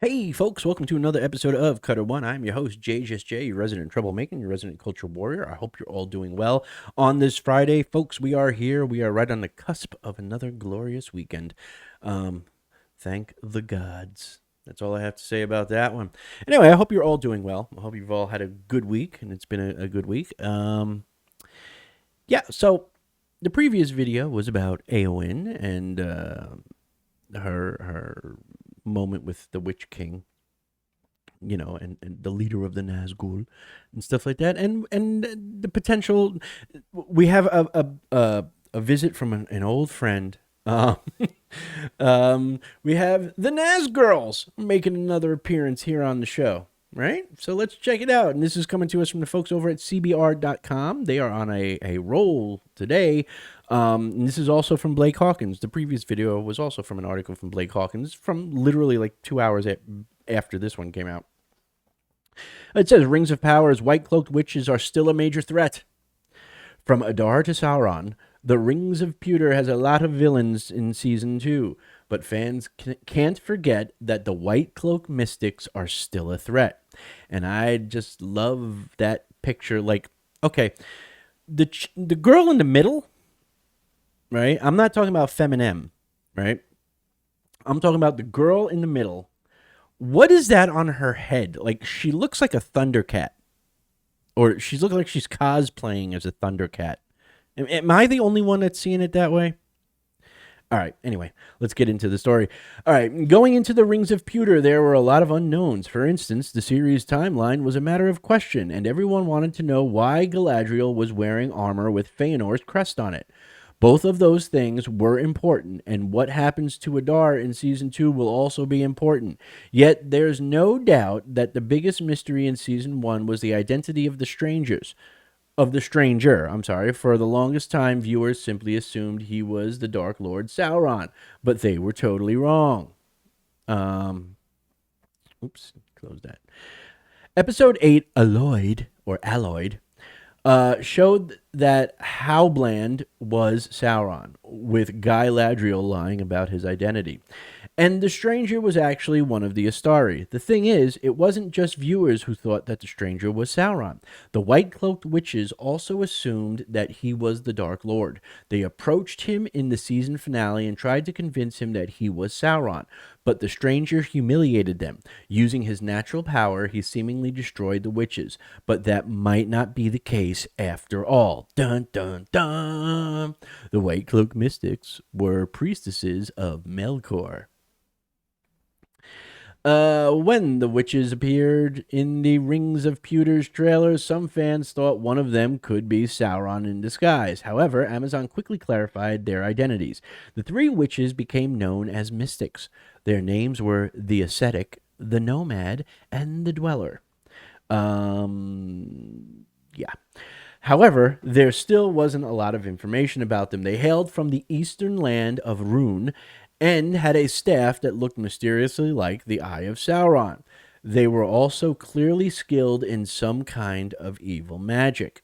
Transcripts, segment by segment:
Hey, folks, welcome to another episode of Cutter One. I'm your host, J, your resident troublemaker, your resident culture warrior. I hope you're all doing well on this Friday. Folks, we are here. We are right on the cusp of another glorious weekend. Um, thank the gods. That's all I have to say about that one. Anyway, I hope you're all doing well. I hope you've all had a good week, and it's been a good week. So the previous video was about Eowyn and her moment with the Witch King, and the leader of the Nazgul and stuff like that, and the potential. We have a visit from an old friend. We have the Naz girls making another appearance here on the show. Right? So let's check it out. And this is coming to us from the folks over at CBR.com. They are on a roll today. And this is also from Blake Hawkins. The previous video was also from an article from Blake Hawkins from literally like 2 hours after this one came out. It says Rings of Power's white-cloaked witches are still a major threat. From Adar to Sauron, the Rings of Pewter has a lot of villains in Season 2, but fans can't forget that the white-cloaked mystics are still a threat. And I just love that picture. Like, okay, the girl in the middle, right? I'm not talking about Feminem, right? I'm talking about the girl in the middle. What is that on her head? Like, she looks like a Thundercat. Or she's looking like she's cosplaying as a Thundercat. Am I the only one that's seeing it that way? All right, anyway, let's get into the story. All right, going into the Rings of Pewter, there were a lot of unknowns. For instance, the series' timeline was a matter of question, and everyone wanted to know why Galadriel was wearing armor with Feanor's crest on it. Both of those things were important, and what happens to Adar in Season 2 will also be important. Yet, there's no doubt that the biggest mystery in Season 1 was the identity of the stranger. For the longest time, viewers simply assumed he was the Dark Lord Sauron, but they were totally wrong. Close that. Episode 8, Alloyed, showed that Howbland was Sauron, with Guy Ladriel lying about his identity. And the stranger was actually one of the Astari. The thing is, it wasn't just viewers who thought that the stranger was Sauron. The white-cloaked witches also assumed that he was the Dark Lord. They approached him in the season finale and tried to convince him that he was Sauron. But the stranger humiliated them. Using his natural power, he seemingly destroyed the witches. But that might not be the case after all. Dun dun dun! The white-cloaked mystics were priestesses of Melkor. When the witches appeared in the Rings of Pewter's trailers, some fans thought one of them could be Sauron in disguise. However, Amazon quickly clarified their identities. The three witches became known as mystics. Their names were the Ascetic, the Nomad, and the Dweller. Yeah. However, there still wasn't a lot of information about them. They hailed from the eastern land of Rhûn and had a staff that looked mysteriously like the Eye of Sauron. They were also clearly skilled in some kind of evil magic.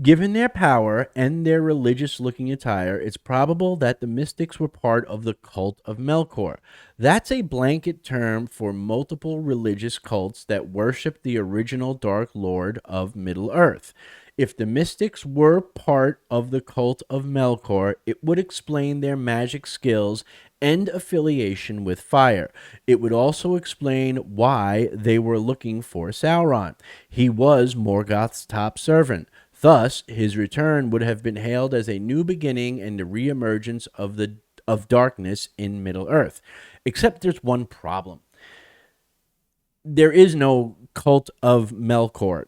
Given their power and their religious-looking attire, it's probable that the mystics were part of the cult of Melkor. That's a blanket term for multiple religious cults that worship the original Dark Lord of Middle-earth. If the mystics were part of the cult of Melkor, it would explain their magic skills and affiliation with fire. It would also explain why they were looking for Sauron. He was Morgoth's top servant. Thus, his return would have been hailed as a new beginning and the reemergence of darkness in Middle-earth. Except there's one problem. There is no cult of Melkor.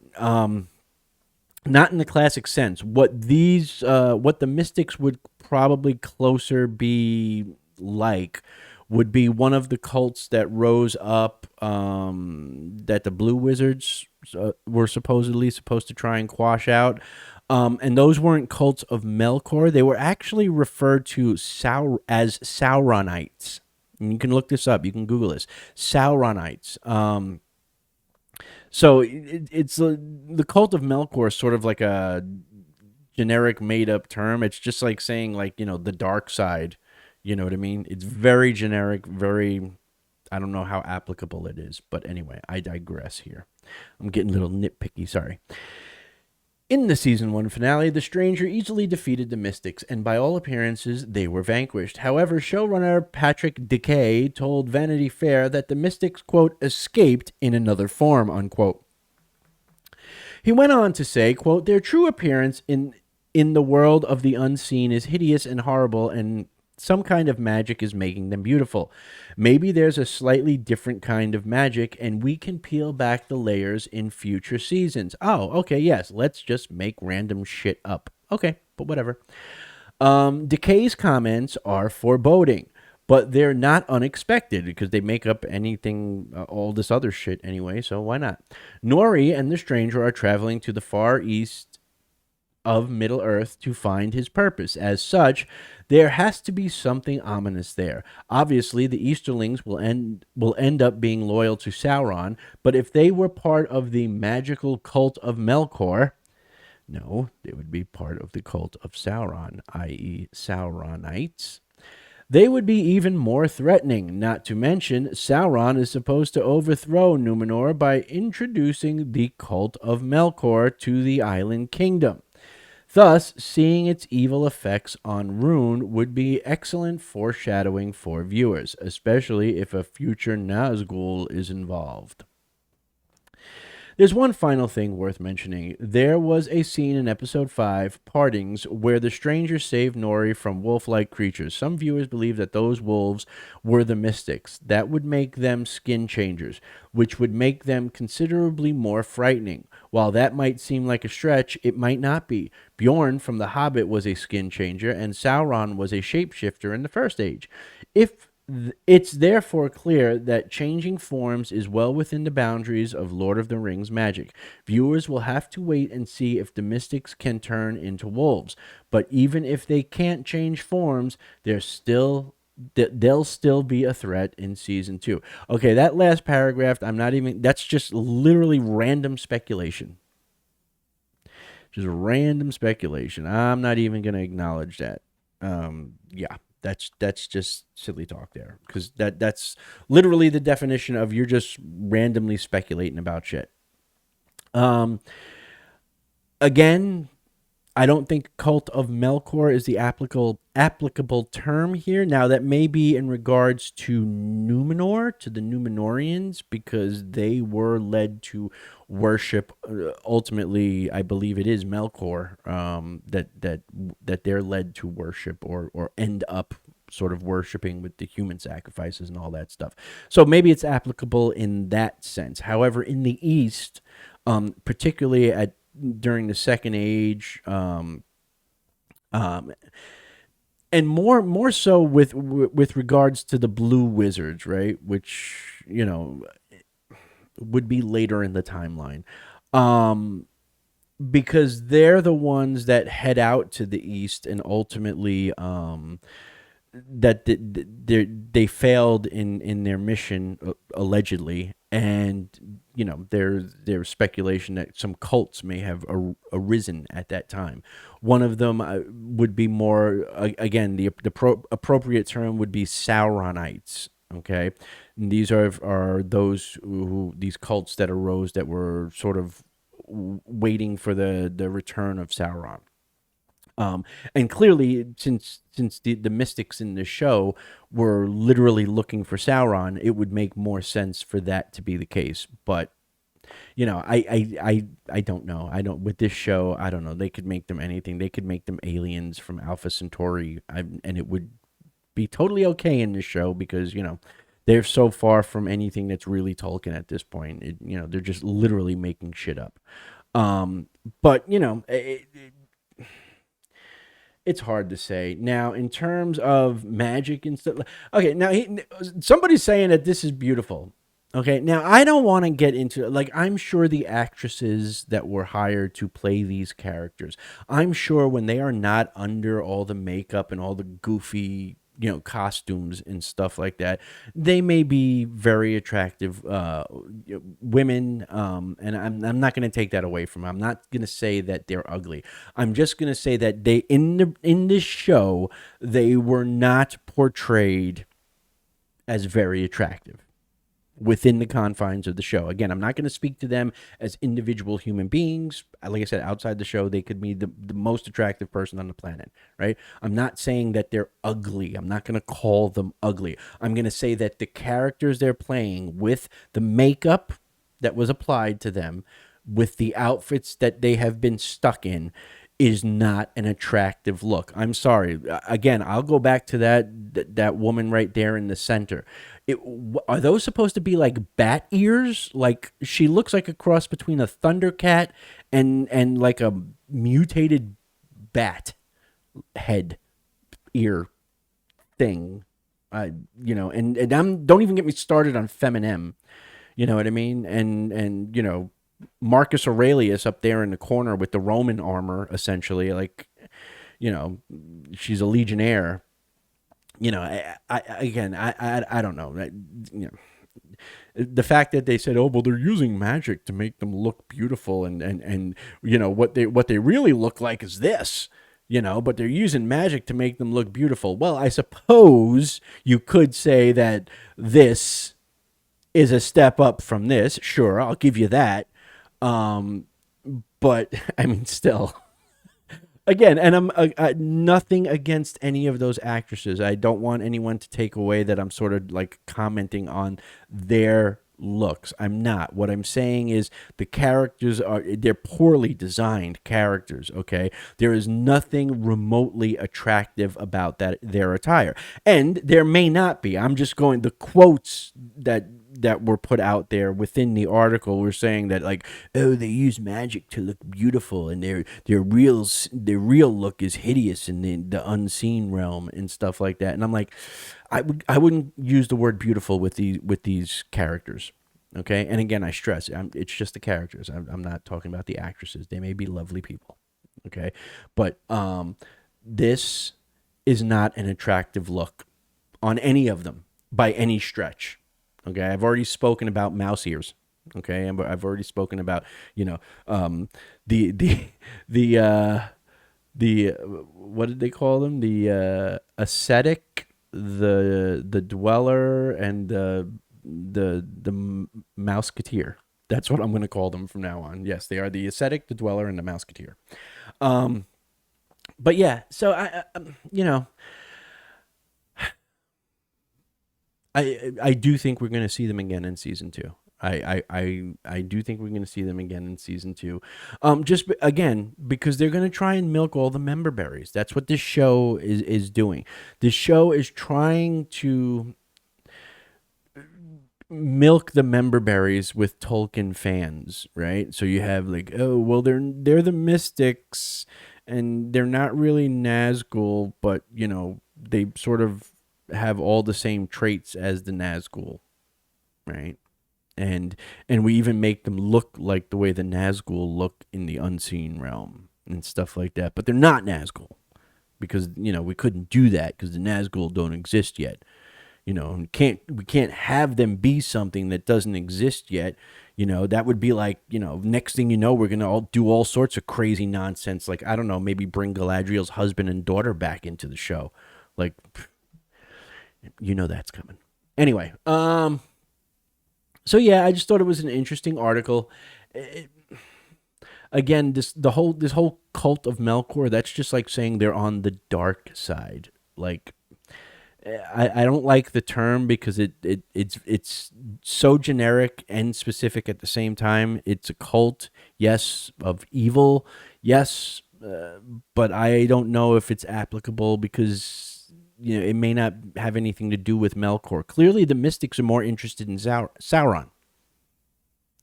Not in the classic sense. What the mystics would probably closer be like would be one of the cults that rose up, that the Blue Wizards were supposed to try and quash out. And those weren't cults of Melkor. They were actually referred to as Sauronites. And you can look this up. You can Google this. Sauronites. So it's the cult of Melkor is sort of like a generic made up term. It's just like saying, like, the dark side, You know what I mean? It's very generic, very, I don't know how applicable it is. But anyway, I digress here. I'm getting a little nitpicky, sorry. In the season 1 finale, the Stranger easily defeated the Mystics, and by all appearances, they were vanquished. However, showrunner Patrick DeKay told Vanity Fair that the Mystics, quote, escaped in another form, unquote. He went on to say, quote, their true appearance in the world of the unseen is hideous and horrible, and some kind of magic is making them beautiful. Maybe there's a slightly different kind of magic, and we can peel back the layers in future seasons. Oh, okay, yes, let's just make random shit up. Okay, but whatever. Decay's comments are foreboding, but they're not unexpected because they make up anything, all this other shit anyway, so why not? Nori and the Stranger are traveling to the far east of Middle Earth to find his purpose. As such, there has to be something ominous there. Obviously, the Easterlings will end up being loyal to Sauron, but if they were part of the magical cult of Melkor, no, they would be part of the cult of Sauron, i.e., Sauronites. They would be even more threatening. Not to mention, Sauron is supposed to overthrow Numenor by introducing the cult of Melkor to the island kingdom. Thus, seeing its evil effects on Rune would be excellent foreshadowing for viewers, especially if a future Nazgul is involved. There's one final thing worth mentioning. There was a scene in episode 5, Partings, where the Stranger saved Nori from wolf-like creatures. Some viewers believe that those wolves were the Mystics. That would make them skin changers, which would make them considerably more frightening. While that might seem like a stretch, it might not be. Bjorn from The Hobbit was a skin changer, and Sauron was a shapeshifter in the First Age. It's therefore clear that changing forms is well within the boundaries of Lord of the Rings magic. Viewers will have to wait and see if the Mystics can turn into wolves. But even if they can't change forms, they'll still be a threat in season 2. Okay, that last paragraph, that's just literally random speculation. Just random speculation. I'm not even going to acknowledge that. Yeah. That's just silly talk there, because that's literally the definition of you're just randomly speculating about shit. Again, I don't think cult of Melkor is the applicable term here. Now, that may be in regards to Numenor, to the Numenorians, because they were led to worship. Ultimately, I believe it is Melkor that they're led to worship or end up sort of worshiping with the human sacrifices and all that stuff. So maybe it's applicable in that sense. However, in the East, particularly during the Second Age, and more so with regards to the Blue Wizards, right? Which, would be later in the timeline, because they're the ones that head out to the East and ultimately that they failed in their mission, allegedly, and there's speculation that some cults may have arisen at that time. One of them would be more, again, the appropriate term would be Sauronites. Okay, and these are these cults that arose that were sort of waiting for the return of Sauron. And clearly, since the mystics in the show were literally looking for Sauron, it would make more sense for that to be the case. But I don't know. With this show, I don't know. They could make them anything. They could make them aliens from Alpha Centauri, and it would be totally okay in this show because they're so far from anything that's really Tolkien at this point. They're just literally making shit up. But it's hard to say. Now, in terms of magic and stuff, okay, now somebody's saying that this is beautiful. Okay, now I don't want to get into it. Like, I'm sure the actresses that were hired to play these characters, I'm sure when they are not under all the makeup and all the goofy costumes and stuff like that. They may be very attractive women, and I'm not going to take that away from them. I'm not going to say that they're ugly. I'm just going to say that they in this show they were not portrayed as very attractive within the confines of the show. Again, I'm not going to speak to them as individual human beings. Like I said, outside the show, they could be the most attractive person on the planet, right? I'm not saying that they're ugly. I'm not going to call them ugly. I'm going to say that the characters they're playing with the makeup that was applied to them, with the outfits that they have been stuck in, is not an attractive look. I'm sorry. Again, I'll go back to that woman right there in the center. Are those supposed to be like bat ears? Like, she looks like a cross between a thundercat and like a mutated bat head ear thing. And don't even get me started on Feminem. You know what I mean? And Marcus Aurelius up there in the corner with the Roman armor, essentially, like, she's a legionnaire. I don't know. The fact that they said, oh, well, they're using magic to make them look beautiful, and what they really look like is this. But they're using magic to make them look beautiful. Well, I suppose you could say that this is a step up from this. Sure, I'll give you that. But I mean, still, again, and I'm nothing against any of those actresses. I don't want anyone to take away that I'm sort of like commenting on their looks. I'm not. What I'm saying is the characters they're poorly designed characters, okay? There is nothing remotely attractive about their attire. And there may not be. I'm just going, the quotes that were put out there within the article were saying that, like, oh, they use magic to look beautiful, and their real look is hideous in the unseen realm and stuff like that. And I'm like, I wouldn't use the word beautiful with these characters, okay? And again, I stress, it's just the characters. I'm not talking about the actresses. They may be lovely people, okay? But this is not an attractive look on any of them by any stretch. Okay, I've already spoken about mouse ears. Okay, and I've already spoken about the what did they call them? The ascetic, the dweller, and the mouseketeer. That's what I'm going to call them from now on. Yes, they are the ascetic, the dweller, and the mouseketeer. But yeah, so I do think we're going to see them again in season 2. I do think we're going to see them again in season 2. Just again, because they're going to try and milk all the member berries. That's what this show is doing. This show is trying to milk the member berries with Tolkien fans, right? So you have like, oh, well, they're the mystics, and they're not really Nazgul, but they sort of have all the same traits as the Nazgul, right? And we even make them look like the way the Nazgul look in the unseen realm and stuff like that. But they're not Nazgul because we couldn't do that because the Nazgul don't exist yet. We can't have them be something that doesn't exist yet. That would be like, next thing you know, we're gonna all do all sorts of crazy nonsense. Like, I don't know, maybe bring Galadriel's husband and daughter back into the show, like. That's coming. Anyway, so yeah, I just thought it was an interesting article. Again, this whole cult of Melkor, that's just like saying they're on the dark side. Like, I don't like the term because it's so generic and specific at the same time. It's a cult, yes, of evil, yes, but I don't know if it's applicable because it may not have anything to do with Melkor. Clearly, the mystics are more interested in Sauron,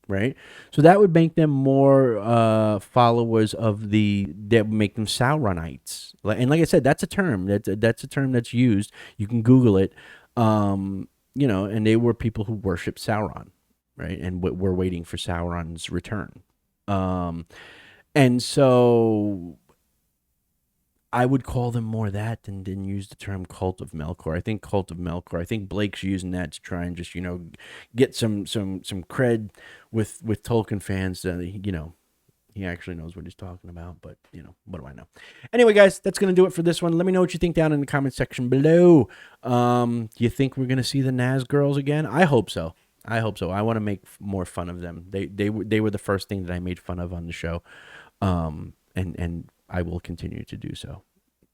right? So that would make them more followers of that would make them Sauronites. And like I said, that's a term. That's a term that's used. You can Google it. And they were people who worship Sauron, right? And we're waiting for Sauron's return. And so I would call them more that than use the term cult of Melkor. I think cult of Melkor. I think Blake's using that to try and just get some cred with Tolkien fans. He actually knows what he's talking about, but what do I know? Anyway, guys, that's gonna do it for this one. Let me know what you think down in the comment section below. Do you think we're gonna see the Naz girls again? I hope so. I hope so. I want to make more fun of them. They were the first thing that I made fun of on the show, and I will continue to do so.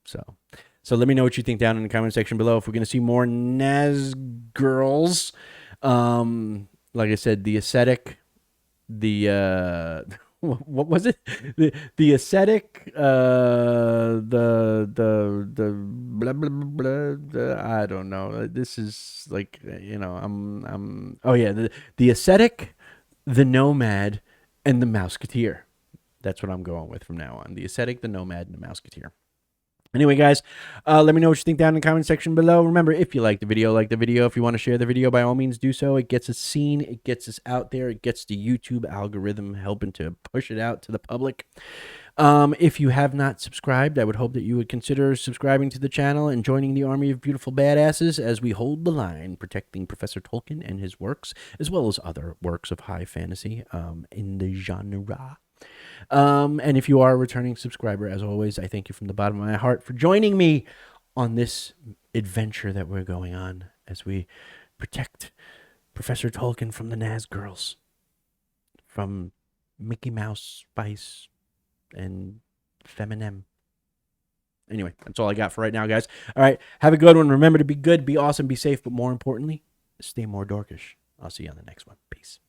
So let me know what you think down in the comment section below. If we're gonna see more Naz girls, like I said, the ascetic, the what was it? The ascetic, the blah blah blah. I don't know. This is like I'm. Oh yeah, the ascetic, the nomad, and the mouseketeer. That's what I'm going with from now on. The ascetic, the nomad, and the mouseketeer. Anyway, guys, let me know what you think down in the comment section below. Remember, if you like the video, If you want to share the video, by all means, do so. It gets us seen. It gets us out there. It gets the YouTube algorithm helping to push it out to the public. If you have not subscribed, I would hope that you would consider subscribing to the channel and joining the army of beautiful badasses as we hold the line, protecting Professor Tolkien and his works, as well as other works of high fantasy in the genre. And if you are a returning subscriber, as always, I thank you from the bottom of my heart for joining me on this adventure that we're going on as we protect Professor Tolkien from the Naz girls, from Mickey Mouse, Spice, and Feminem. Anyway, that's all I got for right now, guys. All right, have a good one. Remember to be good, be awesome, be safe, but more importantly, stay more dorkish. I'll see you on the next one. Peace.